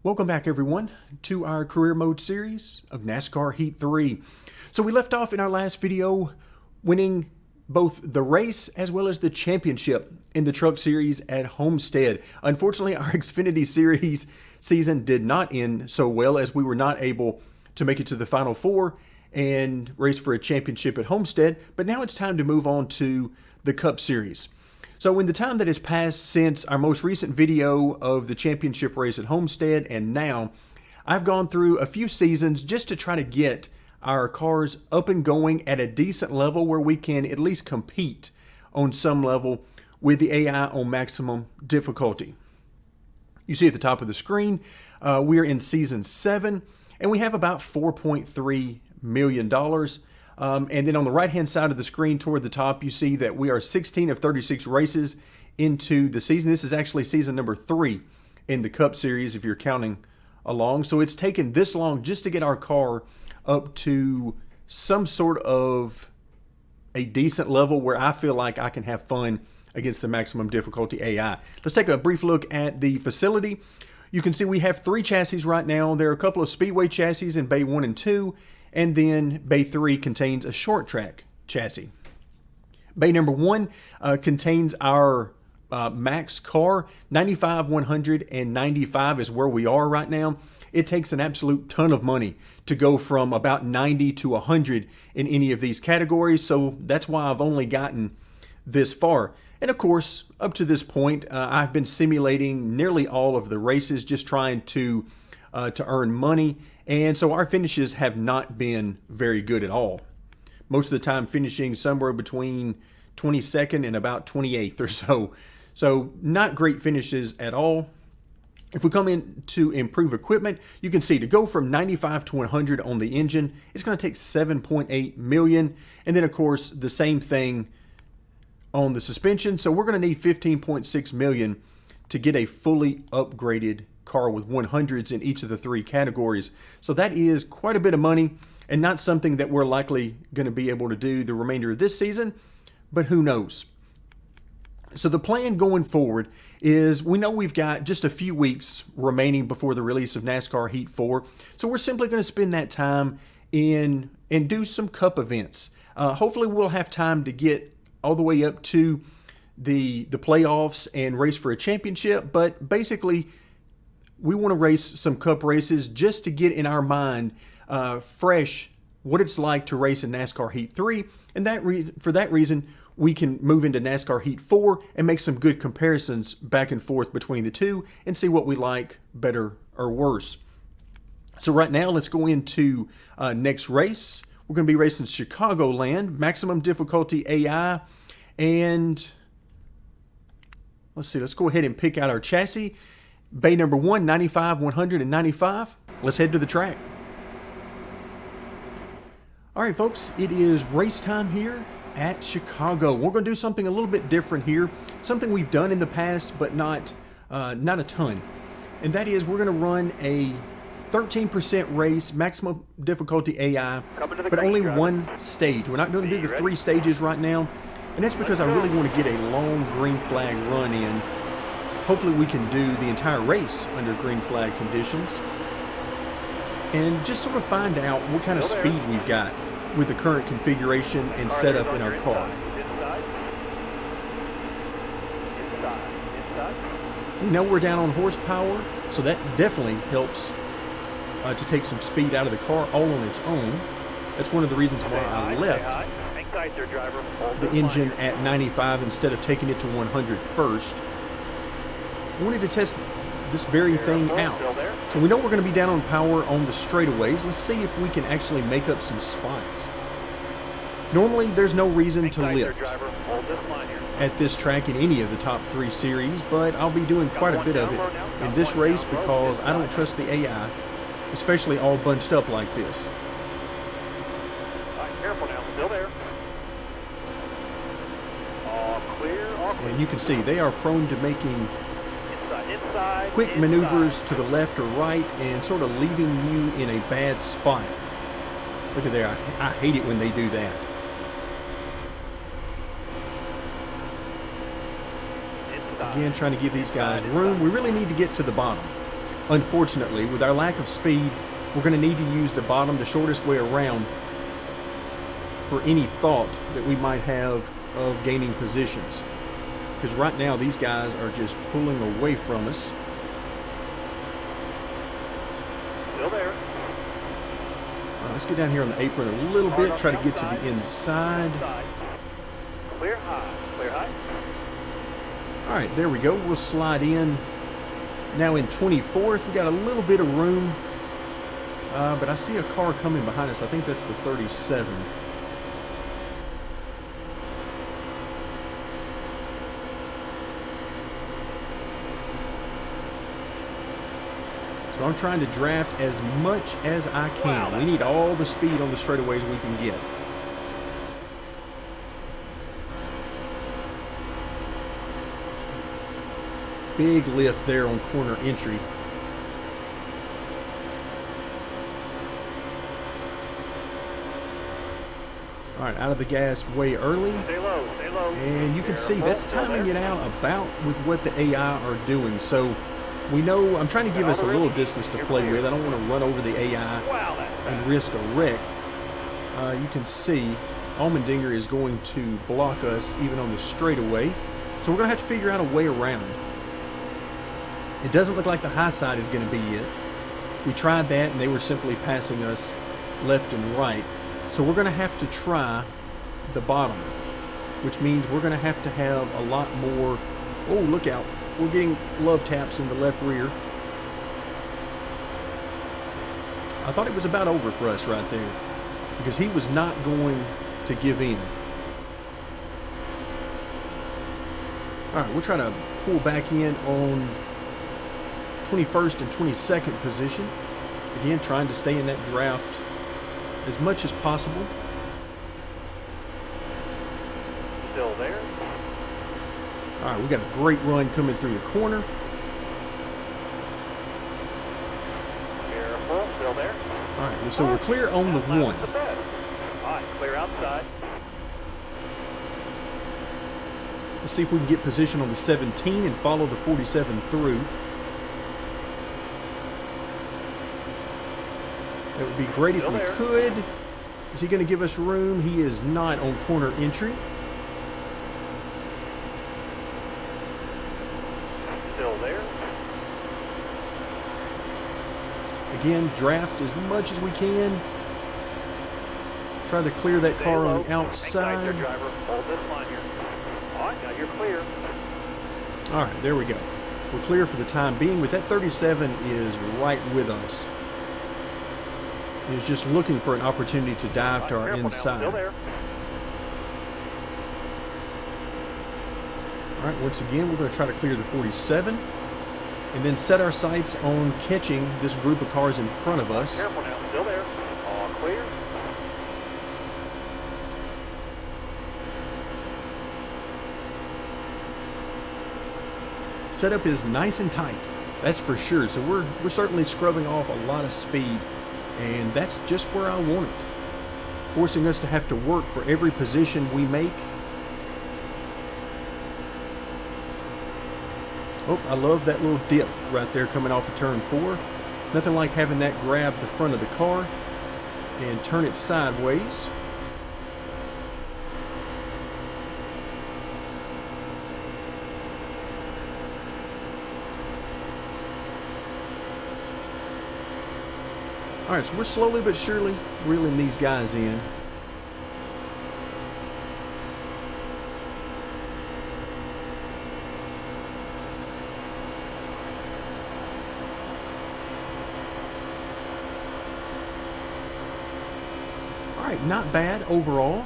Welcome back, everyone, to our career mode series of NASCAR Heat 3. So we left off in our last video winning both the race as well as the championship in the truck series at Homestead. Unfortunately, our Xfinity series season did not end so well, as we were not able to make it to the Final Four and race for a championship at Homestead. But now it's time to move on to the Cup Series. So in the time that has passed since our most recent video of the championship race at Homestead and now, I've gone through a few seasons just to try to get our cars up and going at a decent level where we can at least compete on some level with the AI on maximum difficulty. You see at the top of the screen, we are in season 7 and we have about $4.3 million. And then on the right-hand side of the screen toward the top, you see that we are 16 of 36 races into the season. This is actually season number 3 in the Cup Series, if you're counting along. So it's taken this long just to get our car up to some sort of a decent level where I feel like I can have fun against the maximum difficulty AI. Let's take a brief look at the facility. You can see we have 3 chassis right now. There are a couple of Speedway chassis in Bay 1 and 2. And then Bay 3 contains a short track chassis. Bay number 1 contains our max car. 95, 100, and 95 is where we are right now. It takes an absolute ton of money to go from about 90 to 100 in any of these categories. So that's why I've only gotten this far. And of course, up to this point, I've been simulating nearly all of the races, just trying to earn money. And so our finishes have not been very good at all. Most of the time finishing somewhere between 22nd and about 28th or so. So not great finishes at all. If we come in to improve equipment, you can see to go from 95 to 100 on the engine, it's going to take 7.8 million. And then of course, the same thing on the suspension. So we're going to need 15.6 million to get a fully upgraded car with 100s in each of the 3 categories. So that is quite a bit of money and not something that we're likely going to be able to do the remainder of this season, but who knows. So the plan going forward is we know we've got just a few weeks remaining before the release of NASCAR Heat 4. So we're simply going to spend that time in and do some Cup events. Hopefully we'll have time to get all the way up to the playoffs and race for a championship, but basically we want to race some Cup races just to get in our mind fresh what it's like to race in NASCAR Heat 3. And for that reason, we can move into NASCAR Heat 4 and make some good comparisons back and forth between the two and see what we like better or worse. So right now, let's go into next race. We're going to be racing Chicagoland, maximum difficulty AI. And let's see, let's go ahead and pick out our chassis. Bay number 1, 95, 100, and 95. Let's head to the track. All right, folks, it is race time here at Chicago. We're going to do something a little bit different here, something we've done in the past, but not a ton. And that is we're going to run a 13% race, maximum difficulty AI, but only one stage. We're not going to do the 3 stages right now, and that's because I really want to get a long green flag run in. Hopefully we can do the entire race under green flag conditions and just sort of find out what kind of speed we've got with the current configuration and setup in our car. We know we're down on horsepower, so that definitely helps to take some speed out of the car all on its own. That's one of the reasons why I left the engine at 95 instead of taking it to 100 first. I wanted to test this very thing out. So we know we're going to be down on power on the straightaways. Let's see if we can actually make up some spots. Normally, there's no reason to lift at this track in any of the top 3 series, but I'll be doing quite a bit of it in this race because I don't trust the AI, especially all bunched up like this. Careful now, still there. And you can see they are prone to making quick maneuvers to the left or right and sort of leaving you in a bad spot. Look at there. I hate it when they do that. Again, trying to give these guys room. We really need to get to the bottom. unfortunately, with our lack of speed, we're going to need to use the bottom, the shortest way around, for any thought that we might have of gaining positions. Because right now, these guys are just pulling away from us. Still there. All right, let's get down here on the apron a little bit, try to get to the inside. Clear high. Clear high. All right, there we go. We'll slide in. Now in 24th, we got a little bit of room. But I see a car coming behind us. I think that's the 37. So I'm trying to draft as much as I can. We need all the speed on the straightaways we can get. Big lift there on corner entry. All right, out of the gas way early. Stay low, stay low. And you can see that's timing it out about with what the AI are doing. So we know I'm trying to give us a little distance to play with. I don't want to run over the AI and risk a wreck. You can see Allmendinger is going to block us even on the straightaway. So we're going to have to figure out a way around. It doesn't look like the high side is going to be it. We tried that and they were simply passing us left and right. So we're going to have to try the bottom, which means we're going to have a lot more. Oh, look out. We're getting love taps in the left rear. I thought it was about over for us right there because he was not going to give in. All right, we'll try to pull back in on 21st and 22nd position. Again, trying to stay in that draft as much as possible. Still there. All right, we got a great run coming through the corner. Careful, still there. All right, so we're clear on the one. All right, clear outside. Let's see if we can get position on the 17 and follow the 47 through. That would be great if we could. Is he going to give us room? He is not on corner entry. Still there. Again, draft as much as we can. Try to clear that car on the outside. Hold this line here. All right, now you're clear. All right, there we go. We're clear for the time being, but that 37 is right with us. He's just looking for an opportunity to dive to our inside. All right, once again, we're going to try to clear the 47 and then set our sights on catching this group of cars in front of us. Careful now, still there. All clear. Setup is nice and tight, that's for sure. So we're certainly scrubbing off a lot of speed. And that's just where I want it. Forcing us to have to work for every position we make. Oh, I love that little dip right there coming off of turn 4. Nothing like having that grab the front of the car and turn it sideways. All right, so we're slowly but surely reeling these guys in. All right, not bad overall.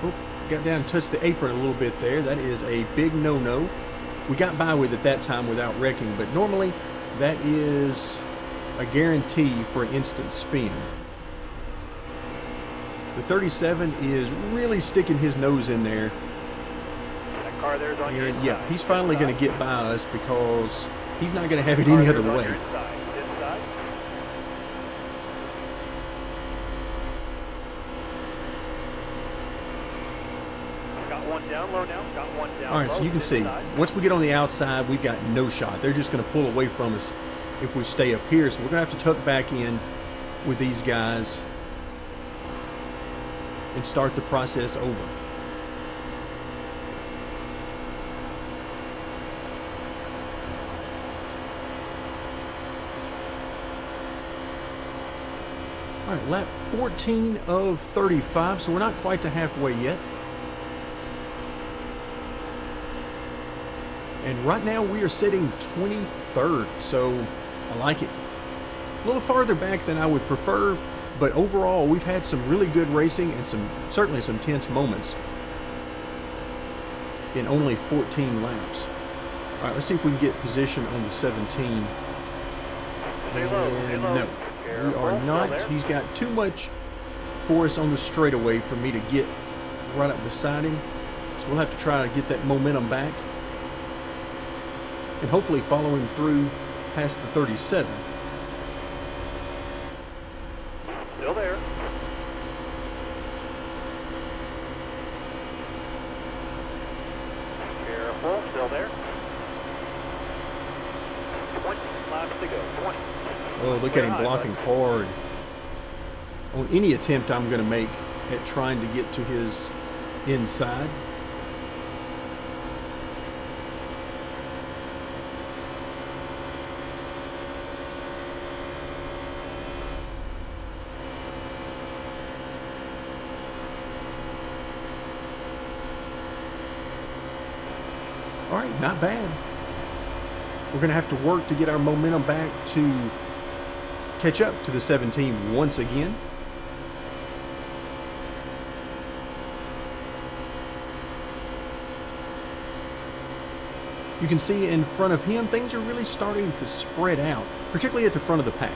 Oh, got down and touched the apron a little bit there. That is a big no-no. We got by with it that time without wrecking, but normally that is a guarantee for an instant spin. The 37 is really sticking his nose in there. That car there's on your And yeah, he's finally going to get by us because he's not going to have it any other way. Inside. Got one down low now. Got one down. All right, so you can see, once we get on the outside, we've got no shot. They're just going to pull away from us if we stay up here. So we're going to have to tuck back in with these guys and start the process over. All right, lap 14 of 35, so we're not quite to halfway yet. And right now we are sitting 23rd, so I like it. A little farther back than I would prefer, but overall we've had some really good racing and certainly some tense moments in only 14 laps. All right, let's see if we can get position on the 17. And no, we are not. He's got too much for us on the straightaway for me to get right up beside him. So we'll have to try to get that momentum back and hopefully follow him through past the 37. Still there. Careful, still there. 20 laps to go. 20. Oh, look at him blocking hard on any attempt I'm going to make at trying to get to his inside. All right, not bad. We're going to have to work to get our momentum back to catch up to the 17 once again. You can see in front of him, things are really starting to spread out, particularly at the front of the pack.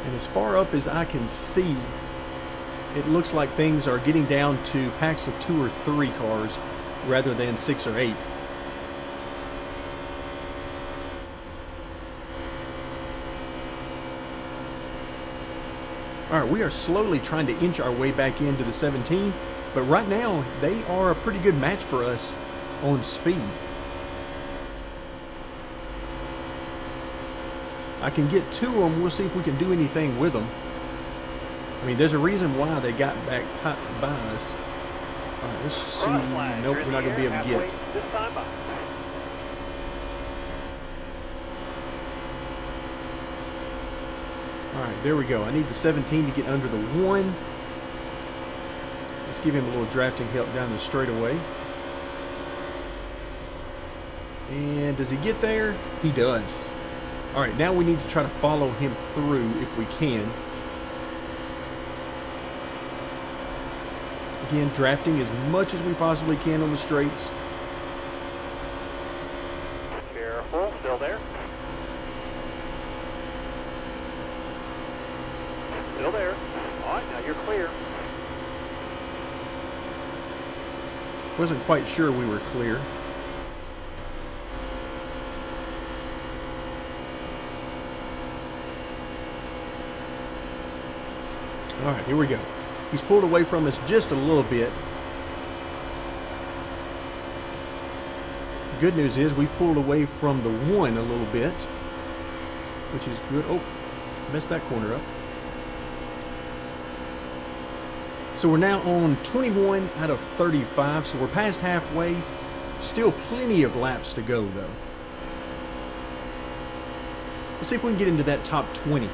And as far up as I can see, it looks like things are getting down to packs of 2 or 3 cars rather than 6 or 8. All right, we are slowly trying to inch our way back into the 17, but right now they are a pretty good match for us on speed. I can get to them. We'll see if we can do anything with them. I mean, there's a reason why they got back by us. All right, let's see. Nope, we're not going to be able to get. All right, there we go. I need the 17 to get under the 1. Let's give him a little drafting help down the straightaway. And does he get there? He does. All right, now we need to try to follow him through if we can. Again, drafting as much as we possibly can on the straights. Careful, still there. Still there. All right, now you're clear. Wasn't quite sure we were clear. All right, here we go. He's pulled away from us just a little bit. The good news is we pulled away from the 1 a little bit, which is good. Oh, messed that corner up. So we're now on 21 out of 35, so we're past halfway. Still plenty of laps to go, though. Let's see if we can get into that top 20.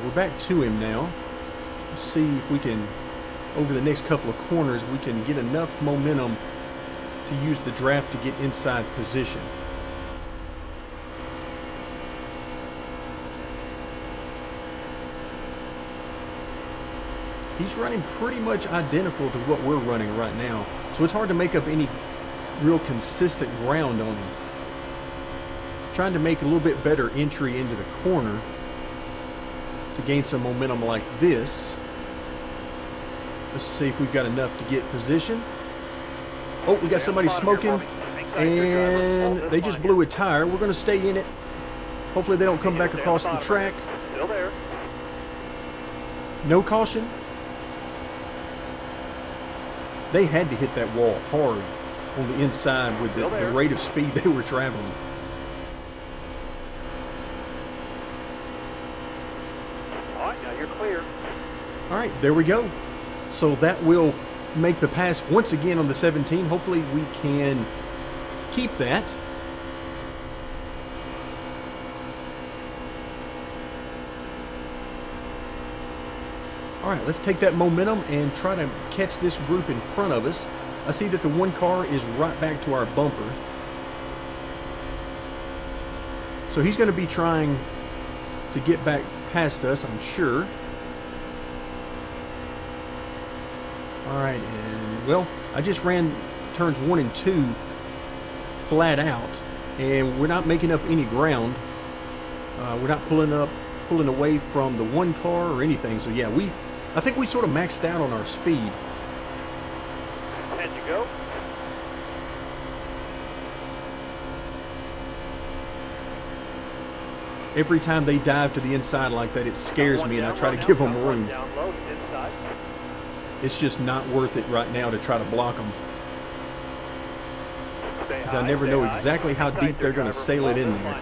We're back to him now. Let's see if we can, over the next couple of corners, we can get enough momentum to use the draft to get inside position. He's running pretty much identical to what we're running right now, so it's hard to make up any real consistent ground on him. Trying to make a little bit better entry into the corner to gain some momentum like this. Let's see if we've got enough to get position. Oh, we got somebody smoking, and they just blew a tire. We're going to stay in it. Hopefully they don't come back across the track. Still there. No caution. They had to hit that wall hard on the inside with the rate of speed they were traveling. All right, now you're clear. All right, there we go. So that will make the pass once again on the 17. Hopefully we can keep that. All right, let's take that momentum and try to catch this group in front of us. I see that the one car is right back to our bumper. So he's going to be trying to get back past us, I'm sure. All right, and well, I just ran turns 1 and 2 flat out, and we're not making up any ground. We're not pulling away from the one car or anything. So yeah, I think we sort of maxed out on our speed. And you go. Every time they dive to the inside like that, it scares me, and I try to give them room. Down low, inside. It's just not worth it right now to try to block them, because I never know exactly how deep they're going to sail it in there.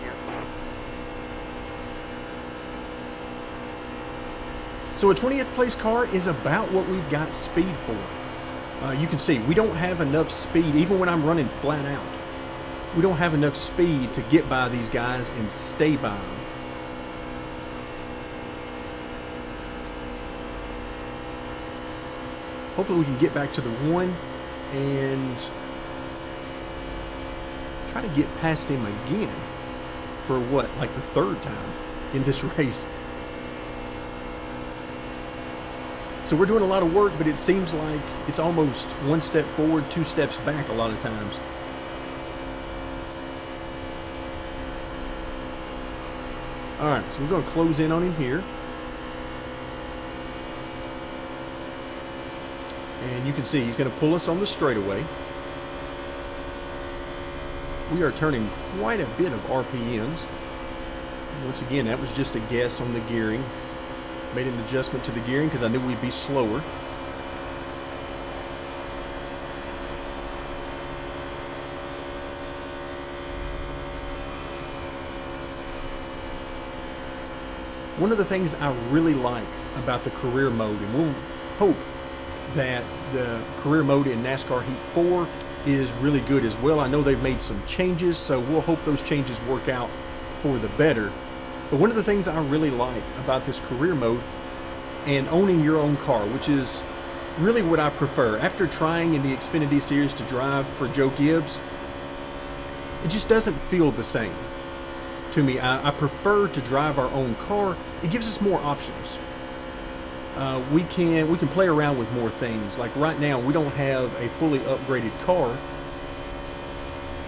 So a 20th place car is about what we've got speed for. You can see we don't have enough speed, even when I'm running flat out. We don't have enough speed to get by these guys and stay by them. Hopefully we can get back to the one and try to get past him again for what, like the third time in this race. So we're doing a lot of work, but it seems like it's almost 1 step forward, 2 steps back a lot of times. All right, so we're going to close in on him here. And you can see he's going to pull us on the straightaway. We are turning quite a bit of RPMs. Once again, that was just a guess on the gearing. Made an adjustment to the gearing because I knew we'd be slower. One of the things I really like about the career mode, and we'll hope that the career mode in NASCAR Heat 4 is really good as well. I know they've made some changes, so we'll hope those changes work out for the better. But one of the things I really like about this career mode and owning your own car, which is really what I prefer. After trying in the Xfinity Series to drive for Joe Gibbs, it just doesn't feel the same to me. I prefer to drive our own car. It gives us more options. We can play around with more things. Like right now, we don't have a fully upgraded car,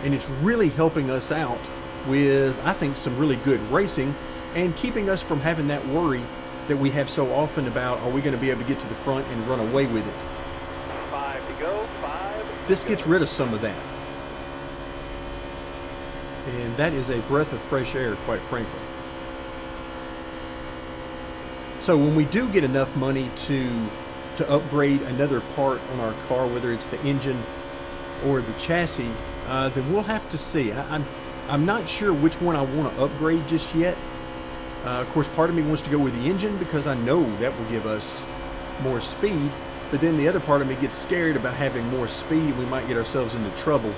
and it's really helping us out with, I think, some really good racing and keeping us from having that worry that we have so often about, are we going to be able to get to the front and run away with it? 5 to go, 5. This gets rid of some of that. And that is a breath of fresh air, quite frankly. So when we do get enough money to upgrade another part on our car, whether it's the engine or the chassis, then we'll have to see. I'm not sure which one I want to upgrade just yet. Of course, part of me wants to go with the engine because I know that will give us more speed. But then the other part of me gets scared about having more speed. We might get ourselves into trouble.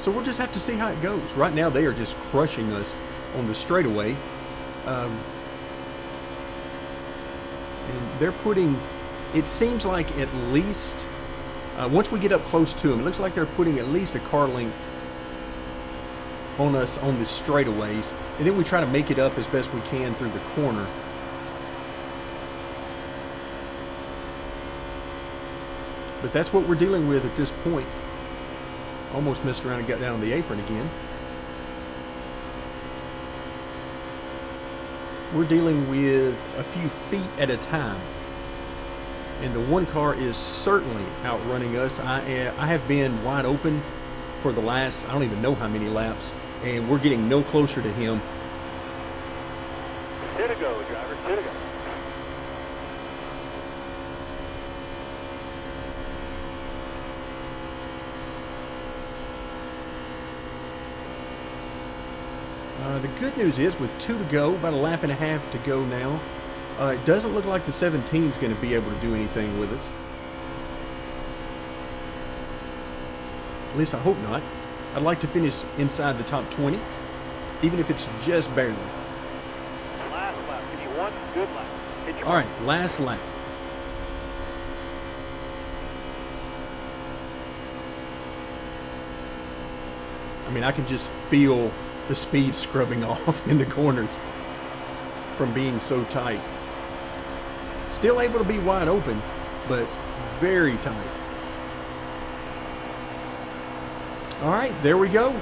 So we'll just have to see how it goes. Right now, they are just crushing us on the straightaway. And they're putting, it seems like at least, once we get up close to them, it looks like they're putting at least a car length on us on the straightaways. And then we try to make it up as best we can through the corner. But that's what we're dealing with at this point. Almost messed around and got down on the apron again. we're dealing with a few feet at a time. And the one car is certainly outrunning us. I have been wide open for the last, I don't even know how many laps, and we're getting no closer to him. Two to go, driver, two to go. The good news is, with 2 to go, about a lap and a half to go now, it doesn't look like the 17 is going to be able to do anything with us. At least I hope not. I'd like to finish inside the top 20, even if it's just barely. Last lap. Give you one good lap. Hit your All right, last lap. I mean, I can just feel the speed scrubbing off in the corners from being so tight. Still able to be wide open, but very tight. All right, there we go.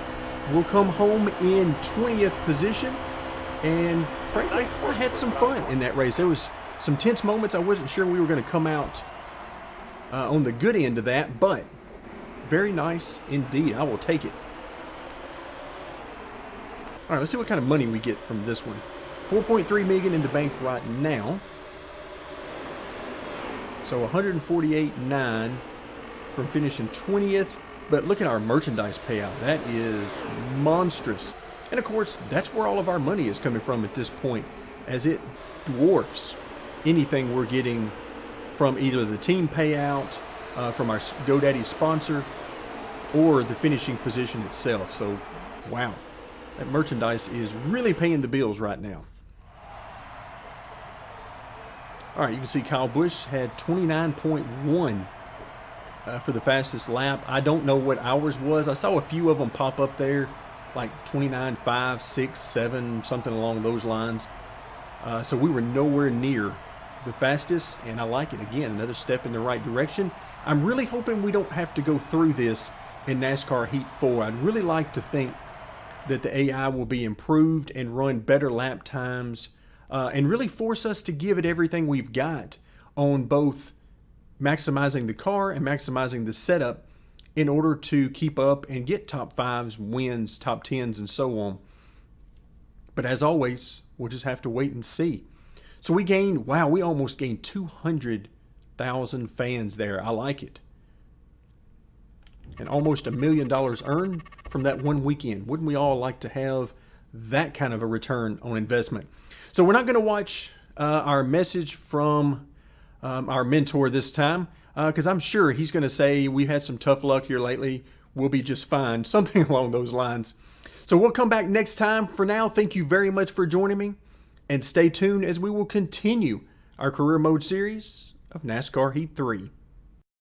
We'll come home in 20th position. And frankly, I had some fun in that race. There was some tense moments. I wasn't sure we were going to come out on the good end of that, but very nice indeed. I will take it. All right, let's see what kind of money we get from this one. 4.3 million in the bank right now. So 148.9 from finishing 20th. But look at our merchandise payout. That is monstrous. And of course, that's where all of our money is coming from at this point, as it dwarfs anything we're getting from either the team payout, from our GoDaddy sponsor, or the finishing position itself. So, wow. That merchandise is really paying the bills right now. All right, you can see Kyle Busch had 29.1 for the fastest lap. I don't know what ours was. I saw a few of them pop up there, like 29.5, 6, 7, something along those lines. So we were nowhere near the fastest, and I like it. Again, another step in the right direction. I'm really hoping we don't have to go through this in NASCAR Heat 4. I'd really like to think that the AI will be improved and run better lap times, and really force us to give it everything we've got on both maximizing the car and maximizing the setup in order to keep up and get top 5s, wins, top 10s, and so on. But as always, we'll just have to wait and see. So we gained, wow, we almost gained 200,000 fans there. I like it. And almost $1 million earned from that one weekend. Wouldn't we all like to have that kind of a return on investment? So we're not going to watch our message from our mentor this time, because I'm sure he's going to say we've had some tough luck here lately. We'll be just fine. Something along those lines. So we'll come back next time. For now, thank you very much for joining me. And stay tuned as we will continue our career mode series of NASCAR Heat 3.